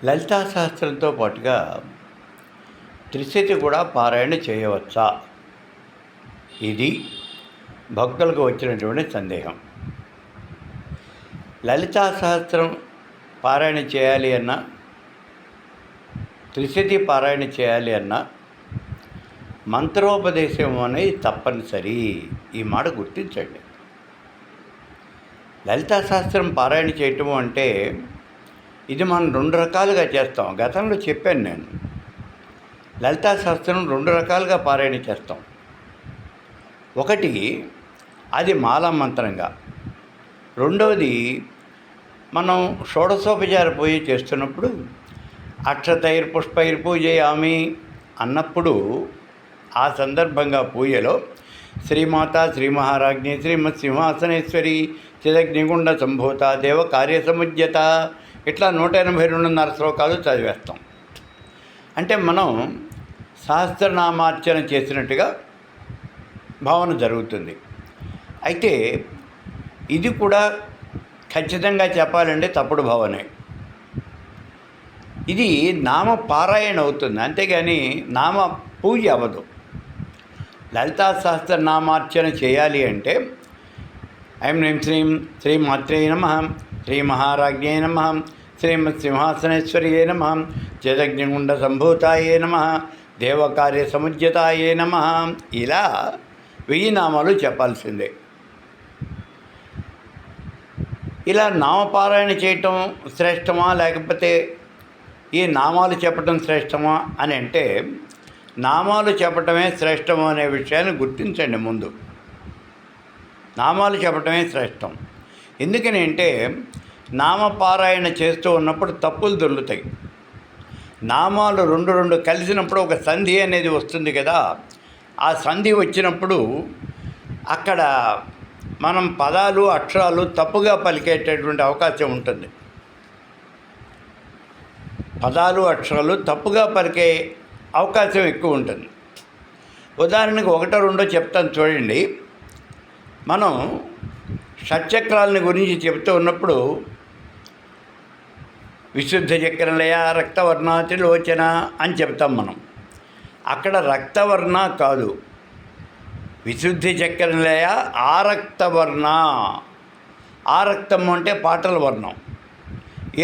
లలితా శాస్త్రంతో పాటుగా త్రిశతి కూడా పారాయణ చేయవచ్చా? ఇది భక్తులకు వచ్చినటువంటి సందేహం. లలితా సహస్రం పారాయణ చేయాలి అన్నా, త్రిశతి పారాయణ చేయాలి అన్నా మంత్రోపదేశం అనేది తప్పనిసరి. ఈ మాట గుర్తించండి. లలితా సహస్రం పారాయణ చేయటం అంటే ఇది మనం రెండు రకాలుగా చేస్తాం. గతంలో చెప్పాను నేను. లలితా సహస్రం రెండు రకాలుగా పారాయణ చేస్తాం. ఒకటి అది మాలా మంత్రంగా, రెండవది మనం షోడశోపచార పూజ చేస్తున్నప్పుడు అక్షతైర్ పుష్పైర్ పూజయామి అన్నప్పుడు ఆ సందర్భంగా పూజలో శ్రీమాత శ్రీ మహారాజ్ఞి శ్రీమత్ సింహాసనేశ్వరి చిదగ్నిగుండ సంభూత దేవ కార్యసముజ్యత ఇట్లా 182.5 శ్లోకాలు చదివేస్తాం. అంటే మనం సహస్రనామార్చన చేసినట్టుగా భావన జరుగుతుంది. అయితే ఇది కూడా ఖచ్చితంగా చెప్పాలంటే తప్పుడు భావనే. ఇది నామ పారాయణ అవుతుంది, అంతేగాని నామ పూజ అవ్వదు. లలితా సహస్రనామార్చన చేయాలి అంటే ఐం హ్రీం శ్రీం శ్రీమాత్రే నమః శ్రీ మహారాజ్ఞే నమః శ్రీమత్ సింహాసనేశ్వర్యే నమః జగజ్ఞగుండ సంభూతాయే నమః దేవకార్య సముజ్యతాయే నమః ఇలా 1000 నామాలు చెప్పాల్సిందే. ఇలా నామపారాయణ చేయటం శ్రేష్టమా లేకపోతే ఈ నామాలు చెప్పటం శ్రేష్టమా అని అంటే నామాలు చెప్పటమే శ్రేష్టము అనే విషయాన్ని గుర్తించండి. ముందు నామాలు చెప్పటమే శ్రేష్టం. ఎందుకని అంటే నామపారాయణ చేస్తూ ఉన్నప్పుడు తప్పులు దొరుకుతాయి. నామాలు రెండు కలిసినప్పుడు ఒక సంధి అనేది వస్తుంది కదా. ఆ సంధి వచ్చినప్పుడు అక్కడ మనం పదాలు అక్షరాలు తప్పుగా పలికేటటువంటి అవకాశం ఉంటుంది. పదాలు అక్షరాలు తప్పుగా పలికే అవకాశం ఎక్కువ ఉంటుంది. ఉదాహరణకు 1 2 చెప్తాను చూడండి. మనం షట్చక్రాలని గురించి చెప్తూ ఉన్నప్పుడు విశుద్ధ చక్రలయ రక్తవర్ణ త్రిలోచన అని చెప్తాం మనం. అక్కడ రక్తవర్ణ కాదు, విశుద్ధి చక్రలయ ఆరక్తవర్ణ. ఆరక్తం అంటే పాటల వర్ణం.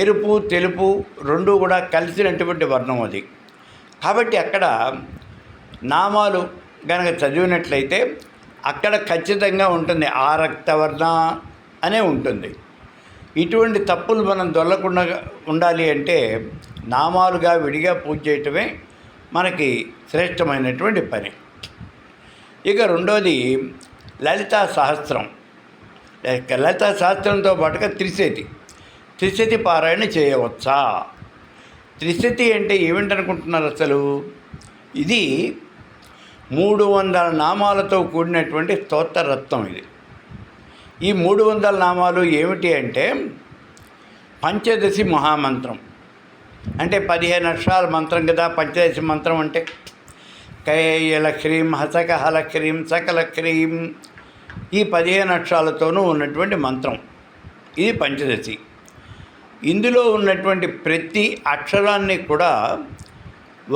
ఎరుపు తెలుపు రెండు కూడా కలిసినటువంటి వర్ణం అది. కాబట్టి అక్కడ నామాలు కనుక చదివినట్లయితే అక్కడ ఖచ్చితంగా ఉంటుంది ఆరక్తవర్ణ అనే ఉంటుంది. ఇటువంటి తప్పులు మనం దొరకకుండా ఉండాలి అంటే నామాలుగా విడిగా పూజ చేయటమే మనకి శ్రేష్టమైనటువంటి పని. ఇక రెండోది లలితా సహస్రం. లలితా సహస్రంతో పాటుగా త్రిశతి పారాయణ చేయవచ్చా? త్రిశతి అంటే ఏమిటనుకుంటున్నారు అసలు? ఇది 300 నామాలతో కూడినటువంటి స్తోత్రరత్నం. ఇది ఈ 300 నామాలు ఏమిటి అంటే పంచదశి మహామంత్రం. అంటే 15 అక్షరాల మంత్రం కదా పంచదశి మంత్రం అంటే. కైలక్ష్రీం హసకహలక్ష్రీం సకలక్ష్రీం ఈ 15 అక్షరాలతోనూ ఉన్నటువంటి మంత్రం ఇది పంచదశి. ఇందులో ఉన్నటువంటి ప్రతి అక్షరాన్ని కూడా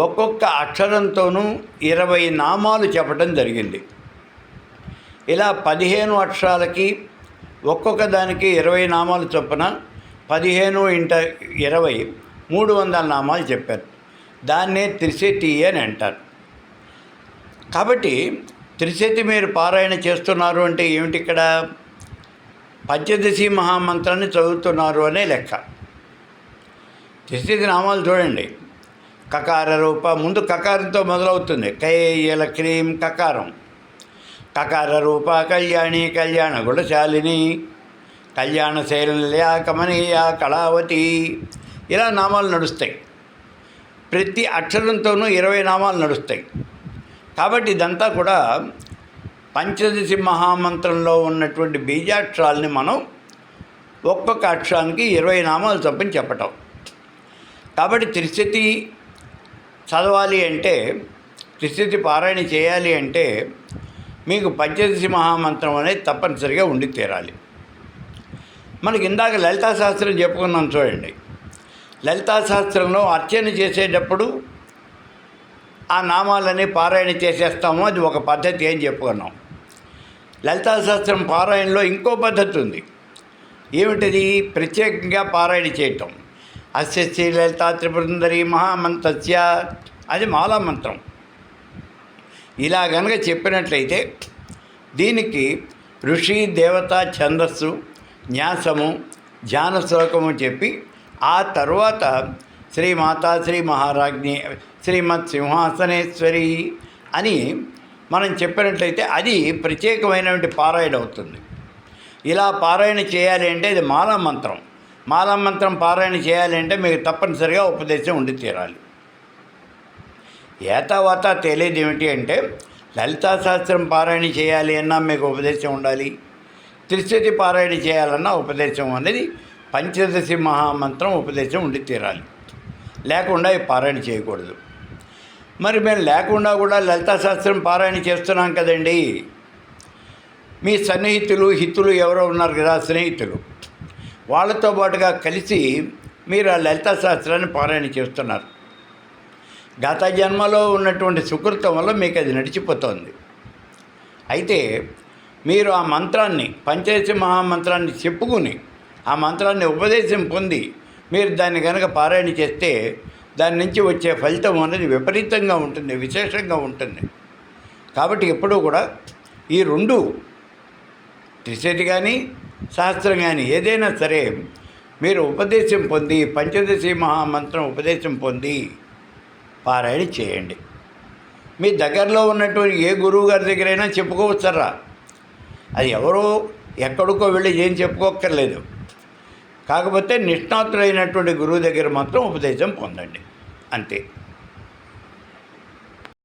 ఒక్కొక్క అక్షరంతోనూ 20 నామాలు చెప్పడం జరిగింది. ఇలా 15 అక్షరాలకి ఒక్కొక్క దానికి 20 నామాలు చొప్పున 15 × 20 300 నామాలు చెప్పారు. దాన్నే త్రిశతి అని అంటారు. కాబట్టి త్రిశతి మీరు పారాయణ చేస్తున్నారు అంటే ఏమిటి? ఇక్కడ పంచదశి మహామంత్రాన్ని చదువుతున్నారు అనే లెక్క. త్రిశతి నామాలు చూడండి. కకార రూప, ముందు కకారంతో మొదలవుతుంది. కైల క్రీం కకారం. కకార రూప కళ్యాణి కళ్యాణ గుణశాలిని కళ్యాణ శైలల్య కమనీయ కళావతి ఇలా నామాలు నడుస్తాయి. ప్రతి అక్షరంతోనూ 20 నామాలు నడుస్తాయి. కాబట్టి ఇదంతా కూడా పంచదశి మహామంత్రంలో ఉన్నటువంటి బీజాక్షరాలని మనం ఒక్కొక్క అక్షరానికి 20 నామాలు చొప్పున చెప్పటం. కాబట్టి త్రిశతి చదవాలి అంటే, త్రిశతి పారాయణ చేయాలి అంటే మీకు పంచదశి మహామంత్రం అనేది తప్పనిసరిగా ఉండి తీరాలి. మనకి ఇందాక లలితా శాస్త్రం చెప్పుకున్నాం చూడండి. లలితా సహస్రంలో అర్చన చేసేటప్పుడు ఆ నామాలని పారాయణ చేసేస్తాము, అది ఒక పద్ధతి అని చెప్పుకున్నాం. లలితా సహస్రం పారాయణలో ఇంకో పద్ధతి ఉంది. ఏమిటది? ప్రత్యేకంగా పారాయణ చేయటం. అస్య శ్రీ లలితా త్రిపురందరి మహామంత్రస్య, అది మాలా మంత్రం. ఇలా గనక చెప్పినట్లయితే దీనికి ఋషి, దేవత, ఛందస్సు, న్యాసము, ధ్యాన శ్లోకము చెప్పి ఆ తర్వాత శ్రీమాతా శ్రీ మహారాజ్ఞి శ్రీమత్ సింహాసనేశ్వరి అని మనం చెప్పినట్లయితే అది ప్రత్యేకమైనటువంటి పారాయణ అవుతుంది. ఇలా పారాయణ చేయాలి అంటే ఇది మాలా మంత్రం. మాలా మంత్రం పారాయణ చేయాలి అంటే మీకు తప్పనిసరిగా ఉపదేశం ఉండి తీరాలి. ఏతావాత తెలియదు ఏమిటి అంటే లలితా సహస్రం పారాయణ చేయాలి అన్నా మీకు ఉపదేశం ఉండాలి, త్రిశతి పారాయణ చేయాలన్నా ఉపదేశం అనేది పంచదశి మహామంత్రం ఉపదేశం ఉండి తీరాలి. లేకుండా ఈ పారాయణ చేయకూడదు. మరి మేము లేకుండా కూడా లలితా సహస్రం పారాయణ చేస్తున్నాం కదండి. మీ సన్నిహితులు, హితులు ఎవరో ఉన్నారు కదా, స్నేహితులు, వాళ్ళతో పాటుగా కలిసి మీరు ఆ లలితా సహస్రాన్ని పారాయణ చేస్తున్నారు. గత జన్మలో ఉన్నటువంటి సుకృతం వల్ల మీకు అది నడిచిపోతుంది. అయితే మీరు ఆ మంత్రాన్ని, పంచదశి మహామంత్రాన్ని చెప్పుకుని ఆ మంత్రాన్ని ఉపదేశం పొంది మీరు దాన్ని కనుక పారాయణ చేస్తే దాని నుంచి వచ్చే ఫలితం అనేది విపరీతంగా ఉంటుంది, విశేషంగా ఉంటుంది. కాబట్టి ఎప్పుడూ కూడా ఈ రెండు, త్రిశతి కానీ శాస్త్రం కానీ ఏదైనా సరే మీరు ఉపదేశం పొంది పంచదశి మహామంత్రం ఉపదేశం పొంది పారాయణ చేయండి. మీ దగ్గరలో ఉన్నటువంటి ఏ గురువు గారి దగ్గరైనా చెప్పుకోవచ్చారా. అది ఎవరో ఎక్కడికో వెళ్ళి ఏం చెప్పుకోక్కర్లేదు. కాకపోతే నిష్ణాతులైనటువంటి గురువు దగ్గర మాత్రం ఉపదేశం పొందండి, అంతే.